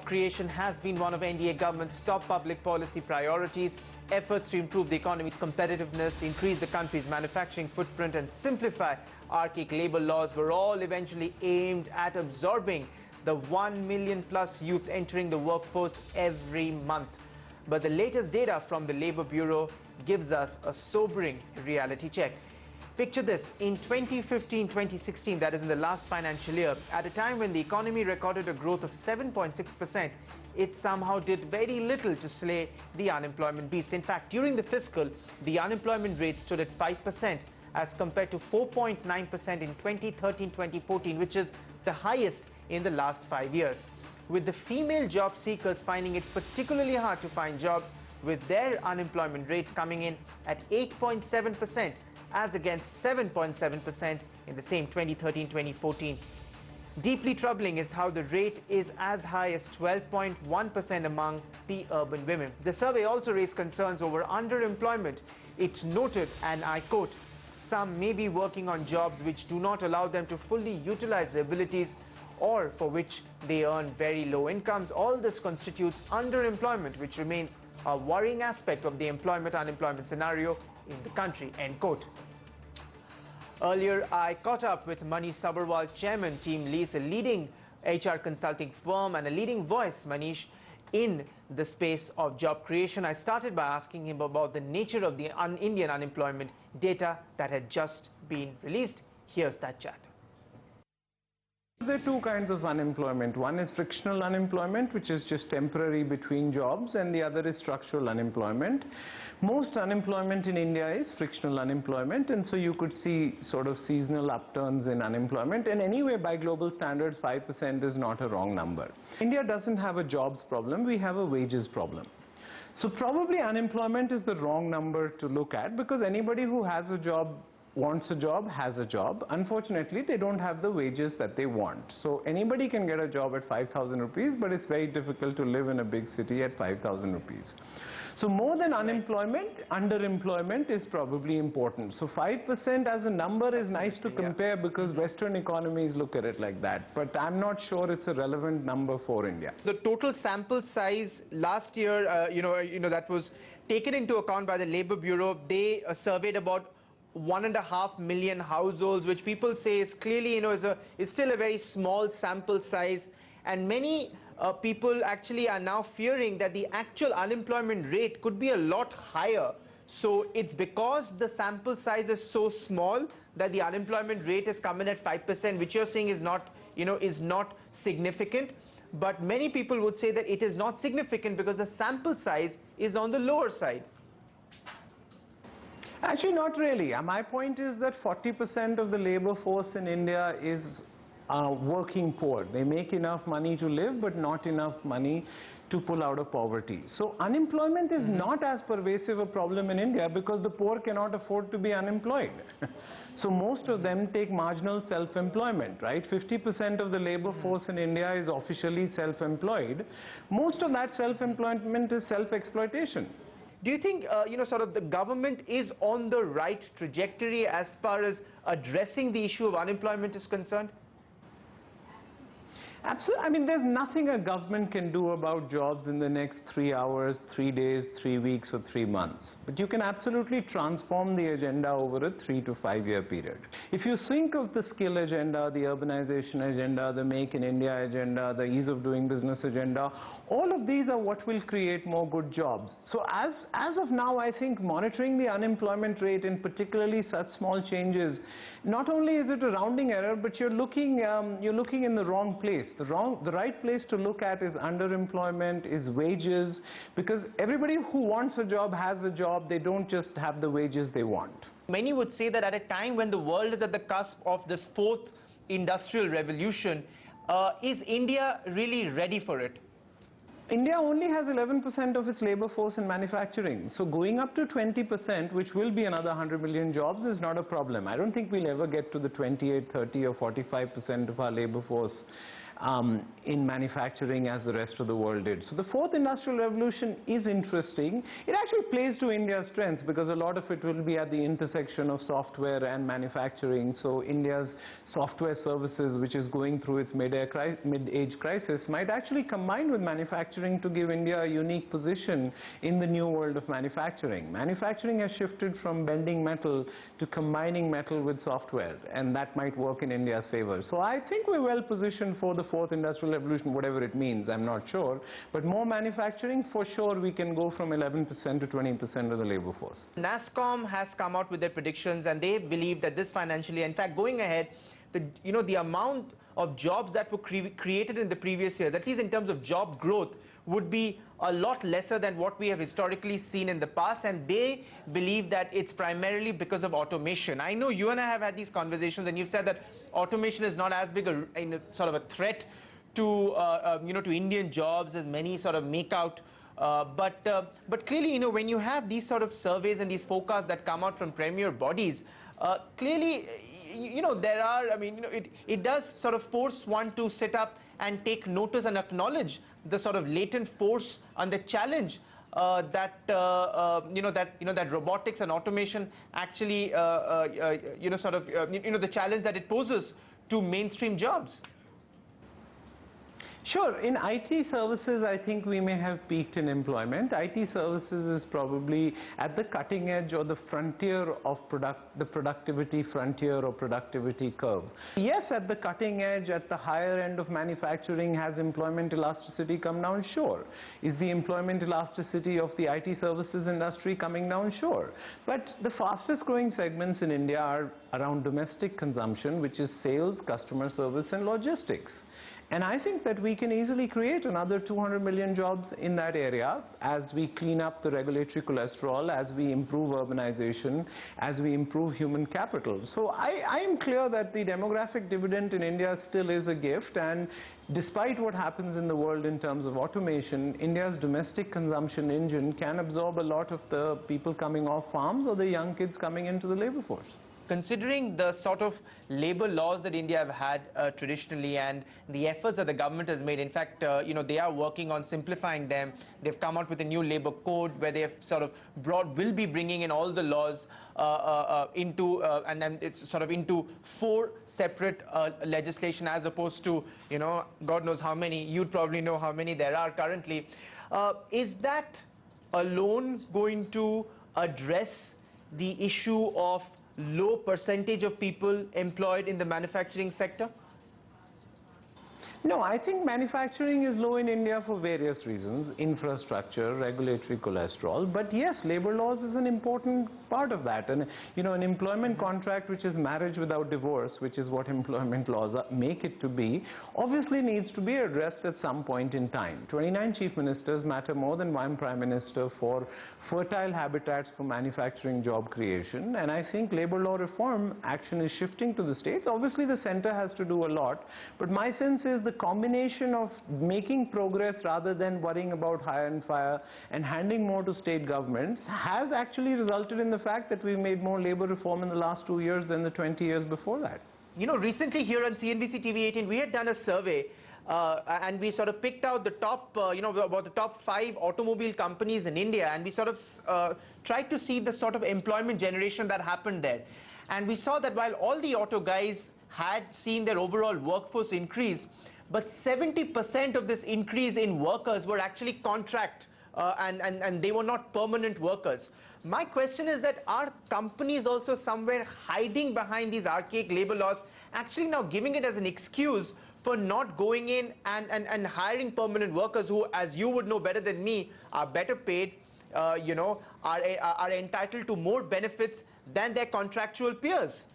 Creation has been one of NDA government's top public policy priorities. Efforts to improve the economy's competitiveness, increase the country's manufacturing footprint and simplify archaic labor laws were all eventually aimed at absorbing the 1 million plus youth entering the workforce every month. But the latest data from the Labour Bureau gives us a sobering reality check. Picture this, in 2015-2016, that is in the last financial year, at a time when the economy recorded a growth of 7.6%, it somehow did very little to slay the unemployment beast. In fact, during the fiscal, the unemployment rate stood at 5% as compared to 4.9% in 2013-2014, which is the highest in the last 5 years. With the female job seekers finding it particularly hard to find jobs, with their unemployment rate coming in at 8.7%, as against 7.7% in the same 2013-2014. Deeply troubling is how the rate is as high as 12.1% among the urban women. The survey also raised concerns over underemployment. It noted, and I quote, "Some may be working on jobs which do not allow them to fully utilize their abilities or for which they earn very low incomes. All this constitutes underemployment, which remains a worrying aspect of the employment-unemployment scenario in the country," end quote. Earlier, I caught up with Manish Sabharwal, chairman, Team Lease, a leading HR consulting firm and a leading voice, Manish, in the space of job creation. I started by asking him about the nature of the Indian unemployment data that had just been released. Here's that chat. There are two kinds of unemployment. One is frictional unemployment, which is just temporary between jobs, and the other is structural unemployment. Most unemployment in India is frictional unemployment, and so you could see sort of seasonal upturns in unemployment. And anyway, by global standards, 5% is not a wrong number. India doesn't have a jobs problem, we have a wages problem. So probably unemployment is the wrong number to look at, because anybody who has a job, wants a job, has a job. Unfortunately, they don't have the wages that they want. So anybody can get a job at 5,000 rupees, but it's very difficult to live in a big city at 5,000 rupees. So more than unemployment, underemployment is probably important. So 5% as a number is nice to compare, because Western economies look at it like that. But I'm not sure it's a relevant number for India. The total sample size last year, that was taken into account by the Labour Bureau. They surveyed about 1.5 million households, which people say is clearly, is still a very small sample size. And many people actually are now fearing that the actual unemployment rate could be a lot higher. So it's because the sample size is so small that the unemployment rate has come in at 5%, which you're saying is not, is not significant. But many people would say that it is not significant because the sample size is on the lower side. Actually, not really. My point is that 40% of the labor force in India is working poor. They make enough money to live, but not enough money to pull out of poverty. So unemployment is not as pervasive a problem in India, because the poor cannot afford to be unemployed. So most of them take marginal self-employment, right? 50% of the labor force in India is officially self-employed. Most of that self-employment is self-exploitation. Do you think, sort of the government is on the right trajectory as far as addressing the issue of unemployment is concerned? Absolutely. I mean, there's nothing a government can do about jobs in the next 3 hours, 3 days, 3 weeks, or 3 months. But you can absolutely transform the agenda over a 3 to 5 year period. If you think of the skill agenda, the urbanization agenda, the Make in India agenda, the ease of doing business agenda, all of these are what will create more good jobs. So as of now, I think monitoring the unemployment rate, and particularly such small changes, not only is it a rounding error, but you're looking in the wrong place. The right place to look at is underemployment, is wages, because everybody who wants a job has a job. They don't just have the wages they want. Many would say that at a time when the world is at the cusp of this fourth industrial revolution, is India really ready for it? India only has 11% of its labor force in manufacturing. So going up to 20%, which will be another 100 million jobs, is not a problem. I don't think we'll ever get to the 28, 30 or 45% of our labor force in manufacturing as the rest of the world did. So the fourth industrial revolution is interesting. It actually plays to India's strengths because a lot of it will be at the intersection of software and manufacturing. So India's software services, which is going through its mid-age crisis, might actually combine with manufacturing to give India a unique position in the new world of manufacturing. Manufacturing has shifted from bending metal to combining metal with software, and that might work in India's favor. So I think we're well positioned for the fourth industrial revolution, whatever it means, I'm not sure. But more manufacturing, for sure, we can go from 11% to 20% of the labor force. NASSCOM has come out with their predictions, and they believe that this financial year, in fact, going ahead, the amount of jobs that were created in the previous years, at least in terms of job growth, would be a lot lesser than what we have historically seen in the past, and they believe that it's primarily because of automation. I know you and I have had these conversations, and you've said that automation is not as big a sort of a threat to to Indian jobs as many sort of make out. But clearly, when you have these sort of surveys and these forecasts that come out from premier bodies, clearly, there are, it does sort of force one to sit up and take notice and acknowledge the sort of latent force and the challenge that robotics and automation actually, the challenge that it poses to mainstream jobs. Sure. In IT services, I think we may have peaked in employment. IT services is probably at the cutting edge or the frontier of the productivity frontier or productivity curve. Yes, at the cutting edge, at the higher end of manufacturing, has employment elasticity come down? Sure. Is the employment elasticity of the IT services industry coming down? Sure. But the fastest growing segments in India are around domestic consumption, which is sales, customer service, and logistics. And I think that we can easily create another 200 million jobs in that area as we clean up the regulatory cholesterol, as we improve urbanization, as we improve human capital. So I am clear that the demographic dividend in India still is a gift, and despite what happens in the world in terms of automation, India's domestic consumption engine can absorb a lot of the people coming off farms or the young kids coming into the labor force. Considering the sort of labor laws that India have had traditionally and the efforts that the government has made, in fact, they are working on simplifying them. They've come out with a new labor code where they have sort of will be bringing in all the laws into, and then it's sort of into 4 separate legislation as opposed to, God knows how many. You'd probably know how many there are currently. Is that alone going to address the issue of low percentage of people employed in the manufacturing sector? No, I think manufacturing is low in India for various reasons, infrastructure, regulatory cholesterol. But yes, labor laws is an important part of that. And, an employment contract which is marriage without divorce, which is what employment laws make it to be, obviously needs to be addressed at some point in time. 29 chief ministers matter more than one prime minister for fertile habitats for manufacturing job creation. And I think labor law reform action is shifting to the states. Obviously, the center has to do a lot. But my sense is the combination of making progress rather than worrying about hire and fire and handing more to state governments has actually resulted in the fact that we've made more labor reform in the last 2 years than the 20 years before that. Recently here on CNBC TV 18, we had done a survey and we sort of picked out the top, about the top 5 automobile companies in India, and we sort of tried to see the sort of employment generation that happened there. And we saw that while all the auto guys had seen their overall workforce increase, but 70% of this increase in workers were actually contract and they were not permanent workers. My question is that are companies also somewhere hiding behind these archaic labor laws, actually now giving it as an excuse for not going in and hiring permanent workers who, as you would know better than me, are better paid, are entitled to more benefits than their contractual peers?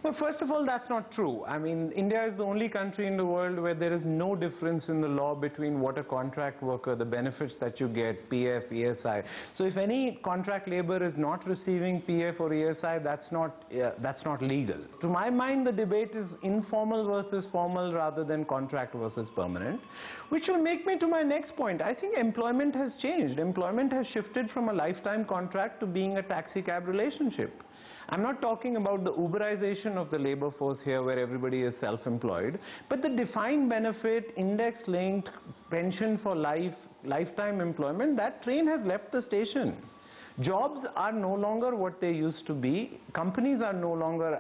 Well, first of all, that's not true. I mean, India is the only country in the world where there is no difference in the law between what a contract worker, the benefits that you get, PF, ESI. So if any contract labor is not receiving PF or ESI, that's not legal. To my mind, the debate is informal versus formal rather than contract versus permanent, which will make me to my next point. I think employment has changed. Employment has shifted from a lifetime contract to being a taxi cab relationship. I'm not talking about the Uberization of the labor force here where everybody is self-employed, but the defined benefit, index-linked, pension for life, lifetime employment, that train has left the station. Jobs are no longer what they used to be. Companies are no longer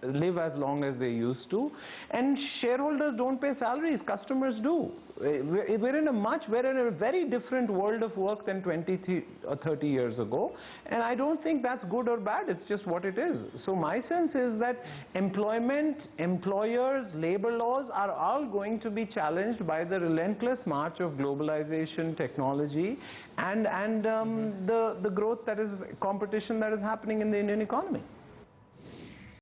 live as long as they used to. And shareholders don't pay salaries, customers do. We're in a very different world of work than 20 or 30 years ago. And I don't think that's good or bad, it's just what it is. So my sense is that employment, employers, labor laws are all going to be challenged by the relentless march of globalization, technology, and the growth that is, competition that is happening in the Indian economy.